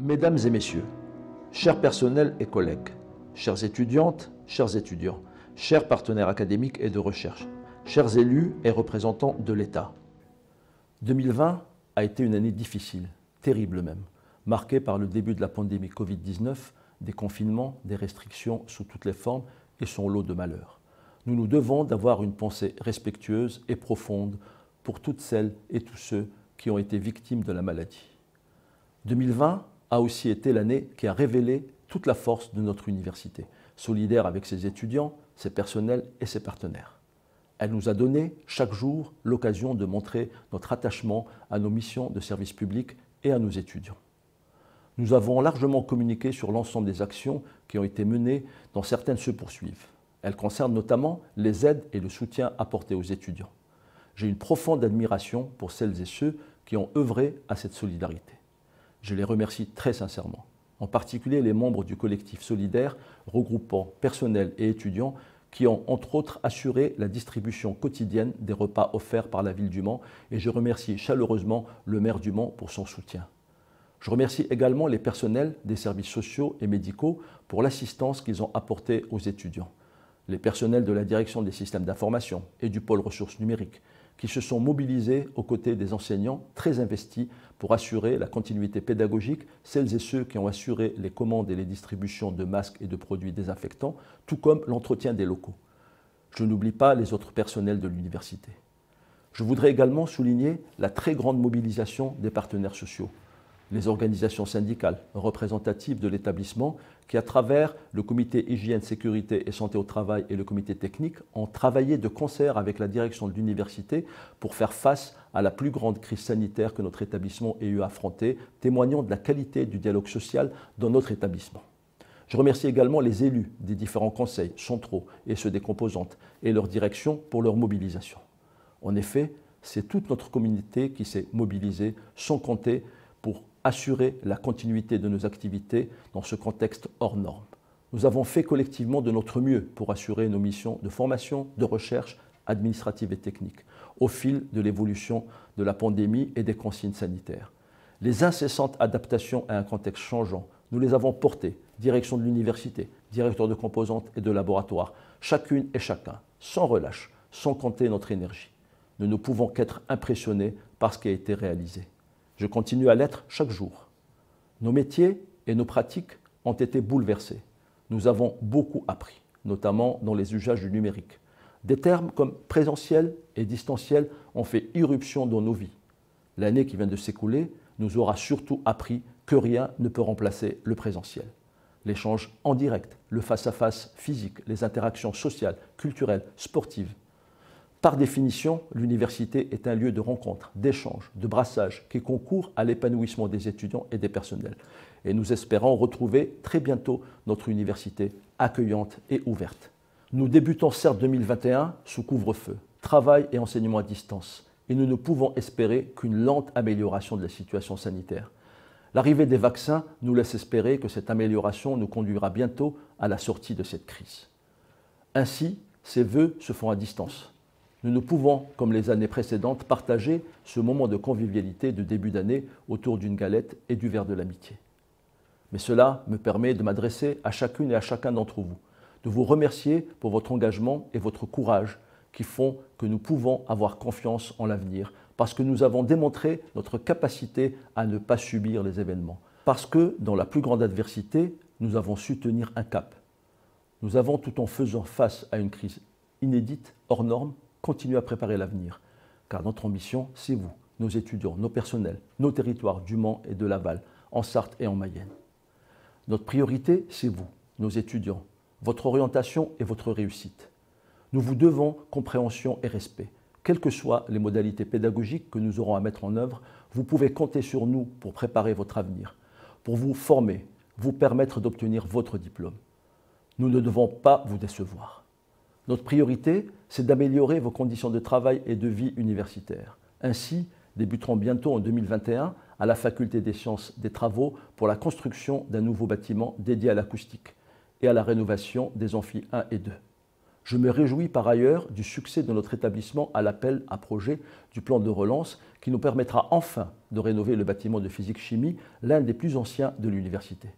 Mesdames et messieurs, chers personnels et collègues, chères étudiantes, chers étudiants, chers partenaires académiques et de recherche, chers élus et représentants de l'État. 2020 a été une année difficile, terrible même, marquée par le début de la pandémie Covid-19, des confinements, des restrictions sous toutes les formes et son lot de malheurs. Nous nous devons d'avoir une pensée respectueuse et profonde pour toutes celles et tous ceux qui ont été victimes de la maladie. 2020 a aussi été l'année qui a révélé toute la force de notre université, solidaire avec ses étudiants, ses personnels et ses partenaires. Elle nous a donné chaque jour l'occasion de montrer notre attachement à nos missions de service public et à nos étudiants. Nous avons largement communiqué sur l'ensemble des actions qui ont été menées, dont certaines se poursuivent. Elles concernent notamment les aides et le soutien apportés aux étudiants. J'ai une profonde admiration pour celles et ceux qui ont œuvré à cette solidarité. Je les remercie très sincèrement, en particulier les membres du collectif solidaire regroupant personnel et étudiants qui ont entre autres assuré la distribution quotidienne des repas offerts par la ville du Mans et je remercie chaleureusement le maire du Mans pour son soutien. Je remercie également les personnels des services sociaux et médicaux pour l'assistance qu'ils ont apportée aux étudiants, les personnels de la direction des systèmes d'information et du pôle ressources numériques, qui se sont mobilisés aux côtés des enseignants très investis pour assurer la continuité pédagogique, celles et ceux qui ont assuré les commandes et les distributions de masques et de produits désinfectants, tout comme l'entretien des locaux. Je n'oublie pas les autres personnels de l'université. Je voudrais également souligner la très grande mobilisation des partenaires sociaux, les organisations syndicales représentatives de l'établissement qui, à travers le comité hygiène, sécurité et santé au travail et le comité technique, ont travaillé de concert avec la direction de l'université pour faire face à la plus grande crise sanitaire que notre établissement ait eu à affronter, témoignant de la qualité du dialogue social dans notre établissement. Je remercie également les élus des différents conseils centraux et ceux des composantes et leur direction pour leur mobilisation. En effet, c'est toute notre communauté qui s'est mobilisée sans compter pour assurer la continuité de nos activités dans ce contexte hors norme. Nous avons fait collectivement de notre mieux pour assurer nos missions de formation, de recherche, administrative et technique, au fil de l'évolution de la pandémie et des consignes sanitaires. Les incessantes adaptations à un contexte changeant, nous les avons portées, direction de l'université, directeur de composantes et de laboratoires, chacune et chacun, sans relâche, sans compter notre énergie. Nous ne pouvons qu'être impressionnés par ce qui a été réalisé. Je continue à l'être chaque jour. Nos métiers et nos pratiques ont été bouleversés. Nous avons beaucoup appris, notamment dans les usages du numérique. Des termes comme présentiel et distanciel ont fait irruption dans nos vies. L'année qui vient de s'écouler nous aura surtout appris que rien ne peut remplacer le présentiel. L'échange en direct, le face-à-face physique, les interactions sociales, culturelles, sportives. Par définition, l'université est un lieu de rencontre, d'échange, de brassage qui concourt à l'épanouissement des étudiants et des personnels. Et nous espérons retrouver très bientôt notre université accueillante et ouverte. Nous débutons certes 2021 sous couvre-feu, travail et enseignement à distance, et nous ne pouvons espérer qu'une lente amélioration de la situation sanitaire. L'arrivée des vaccins nous laisse espérer que cette amélioration nous conduira bientôt à la sortie de cette crise. Ainsi, ces vœux se font à distance. Nous ne pouvons, comme les années précédentes, partager ce moment de convivialité de début d'année autour d'une galette et du verre de l'amitié. Mais cela me permet de m'adresser à chacune et à chacun d'entre vous, de vous remercier pour votre engagement et votre courage qui font que nous pouvons avoir confiance en l'avenir, parce que nous avons démontré notre capacité à ne pas subir les événements, parce que dans la plus grande adversité, nous avons su tenir un cap. Nous avons, tout en faisant face à une crise inédite, hors norme, continuer à préparer l'avenir, car notre ambition, c'est vous, nos étudiants, nos personnels, nos territoires du Mans et de Laval, en Sarthe et en Mayenne. Notre priorité, c'est vous, nos étudiants, votre orientation et votre réussite. Nous vous devons compréhension et respect. Quelles que soient les modalités pédagogiques que nous aurons à mettre en œuvre, vous pouvez compter sur nous pour préparer votre avenir, pour vous former, vous permettre d'obtenir votre diplôme. Nous ne devons pas vous décevoir. Notre priorité, c'est d'améliorer vos conditions de travail et de vie universitaire. Ainsi, débuterons bientôt en 2021 à la Faculté des sciences des travaux pour la construction d'un nouveau bâtiment dédié à l'acoustique et à la rénovation des amphis 1 et 2. Je me réjouis par ailleurs du succès de notre établissement à l'appel à projet du plan de relance qui nous permettra enfin de rénover le bâtiment de physique-chimie, l'un des plus anciens de l'université.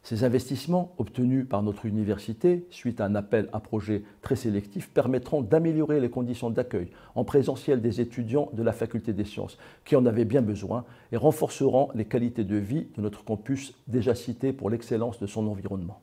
Ces investissements obtenus par notre université, suite à un appel à projet très sélectif, permettront d'améliorer les conditions d'accueil en présentiel des étudiants de la faculté des sciences, qui en avaient bien besoin, et renforceront les qualités de vie de notre campus déjà cité pour l'excellence de son environnement.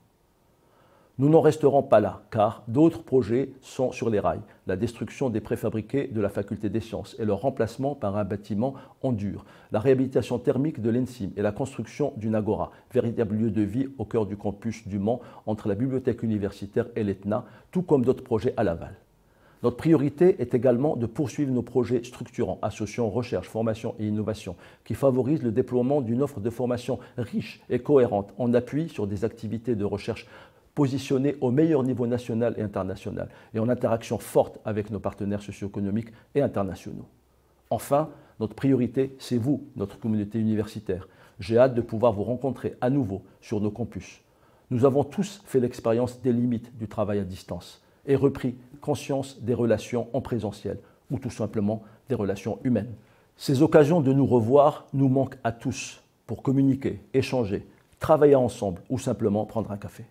Nous n'en resterons pas là, car d'autres projets sont sur les rails. La destruction des préfabriqués de la faculté des sciences et leur remplacement par un bâtiment en dur, la réhabilitation thermique de l'ENSIM et la construction d'une agora, véritable lieu de vie au cœur du campus du Mans entre la bibliothèque universitaire et l'ETNA, tout comme d'autres projets à l'aval. Notre priorité est également de poursuivre nos projets structurants, associant recherche, formation et innovation, qui favorisent le déploiement d'une offre de formation riche et cohérente en appui sur des activités de recherche positionnés au meilleur niveau national et international et en interaction forte avec nos partenaires socio-économiques et internationaux. Enfin, notre priorité, c'est vous, notre communauté universitaire. J'ai hâte de pouvoir vous rencontrer à nouveau sur nos campus. Nous avons tous fait l'expérience des limites du travail à distance et repris conscience des relations en présentiel ou tout simplement des relations humaines. Ces occasions de nous revoir nous manquent à tous pour communiquer, échanger, travailler ensemble ou simplement prendre un café.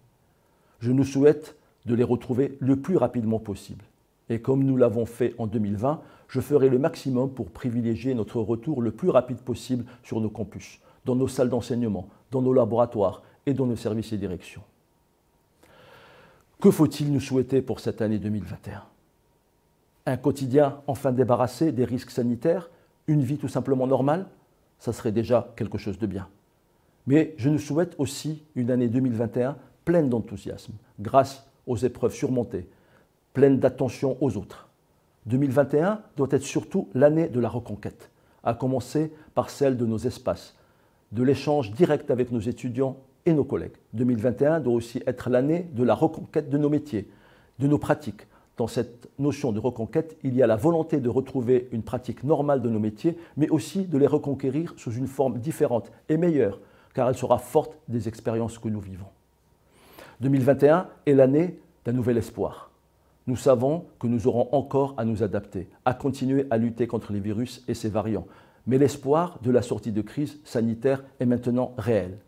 Je nous souhaite de les retrouver le plus rapidement possible. Et comme nous l'avons fait en 2020, je ferai le maximum pour privilégier notre retour le plus rapide possible sur nos campus, dans nos salles d'enseignement, dans nos laboratoires et dans nos services et directions. Que faut-il nous souhaiter pour cette année 2021 ? Un quotidien enfin débarrassé des risques sanitaires, une vie tout simplement normale, ça serait déjà quelque chose de bien. Mais je nous souhaite aussi une année 2021 pleine d'enthousiasme, grâce aux épreuves surmontées, pleine d'attention aux autres. 2021 doit être surtout l'année de la reconquête, à commencer par celle de nos espaces, de l'échange direct avec nos étudiants et nos collègues. 2021 doit aussi être l'année de la reconquête de nos métiers, de nos pratiques. Dans cette notion de reconquête, il y a la volonté de retrouver une pratique normale de nos métiers, mais aussi de les reconquérir sous une forme différente et meilleure, car elle sera forte des expériences que nous vivons. 2021 est l'année d'un nouvel espoir. Nous savons que nous aurons encore à nous adapter, à continuer à lutter contre les virus et ses variants. Mais l'espoir de la sortie de crise sanitaire est maintenant réel.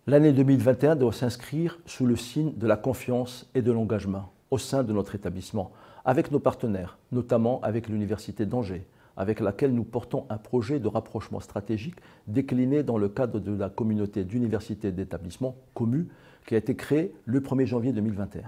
L'année 2021 doit s'inscrire sous le signe de la confiance et de l'engagement au sein de notre établissement, avec nos partenaires, notamment avec l'Université d'Angers, avec laquelle nous portons un projet de rapprochement stratégique décliné dans le cadre de la communauté d'universités et d'établissements, COMU, qui a été créé le 1er janvier 2021.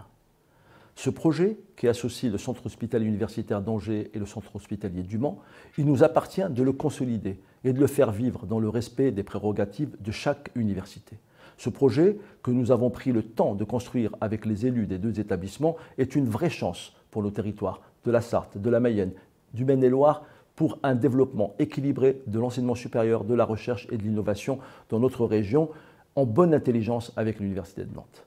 Ce projet, qui associe le Centre hospitalier universitaire d'Angers et le Centre hospitalier du Mans, il nous appartient de le consolider et de le faire vivre dans le respect des prérogatives de chaque université. Ce projet, que nous avons pris le temps de construire avec les élus des deux établissements, est une vraie chance pour nos territoires de la Sarthe, de la Mayenne, du Maine-et-Loire, pour un développement équilibré de l'enseignement supérieur, de la recherche et de l'innovation dans notre région, en bonne intelligence avec l'Université de Nantes.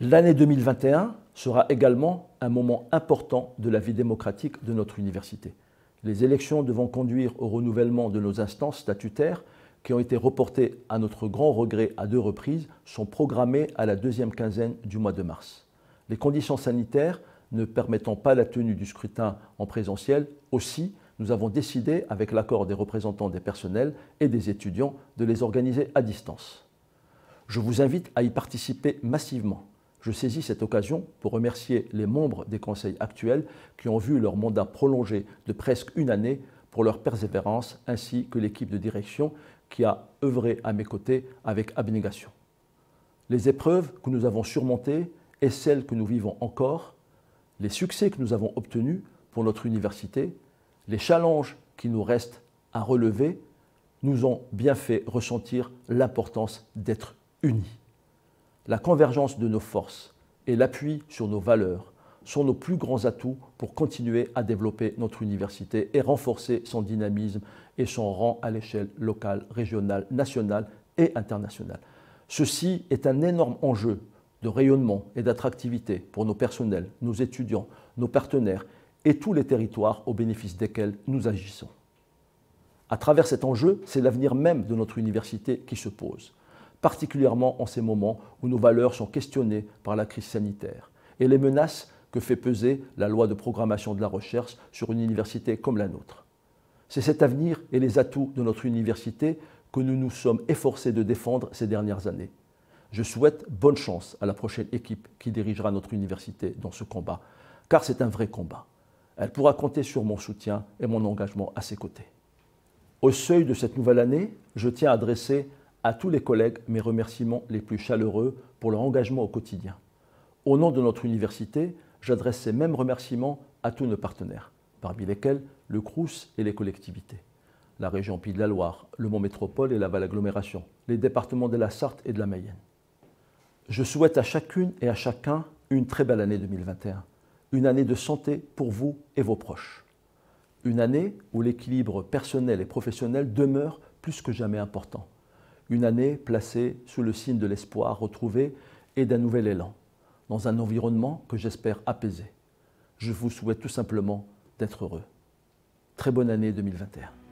L'année 2021 sera également un moment important de la vie démocratique de notre université. Les élections devant conduire au renouvellement de nos instances statutaires, qui ont été reportées à notre grand regret à 2 reprises, sont programmées à la 2e quinzaine du mois de mars. Les conditions sanitaires ne permettant pas la tenue du scrutin en présentiel, aussi, nous avons décidé, avec l'accord des représentants des personnels et des étudiants, de les organiser à distance. Je vous invite à y participer massivement. Je saisis cette occasion pour remercier les membres des conseils actuels qui ont vu leur mandat prolongé de presque une année pour leur persévérance, ainsi que l'équipe de direction qui a œuvré à mes côtés avec abnégation. Les épreuves que nous avons surmontées et celles que nous vivons encore, les succès que nous avons obtenus pour notre université, les challenges qui nous restent à relever, nous ont bien fait ressentir l'importance d'être unis. La convergence de nos forces et l'appui sur nos valeurs sont nos plus grands atouts pour continuer à développer notre université et renforcer son dynamisme et son rang à l'échelle locale, régionale, nationale et internationale. Ceci est un énorme enjeu de rayonnement et d'attractivité pour nos personnels, nos étudiants, nos partenaires et tous les territoires au bénéfice desquels nous agissons. À travers cet enjeu, c'est l'avenir même de notre université qui se pose, particulièrement en ces moments où nos valeurs sont questionnées par la crise sanitaire et les menaces que fait peser la loi de programmation de la recherche sur une université comme la nôtre. C'est cet avenir et les atouts de notre université que nous nous sommes efforcés de défendre ces dernières années. Je souhaite bonne chance à la prochaine équipe qui dirigera notre université dans ce combat, car c'est un vrai combat. Elle pourra compter sur mon soutien et mon engagement à ses côtés. Au seuil de cette nouvelle année, je tiens à adresser à tous les collègues mes remerciements les plus chaleureux pour leur engagement au quotidien. Au nom de notre université, j'adresse ces mêmes remerciements à tous nos partenaires, parmi lesquels le Crous et les collectivités, la région Pays de la Loire, le Mont Métropole et la Val Agglomération, les départements de la Sarthe et de la Mayenne. Je souhaite à chacune et à chacun une très belle année 2021, une année de santé pour vous et vos proches. Une année où l'équilibre personnel et professionnel demeure plus que jamais important. Une année placée sous le signe de l'espoir retrouvé et d'un nouvel élan, dans un environnement que j'espère apaisé. Je vous souhaite tout simplement d'être heureux. Très bonne année 2021.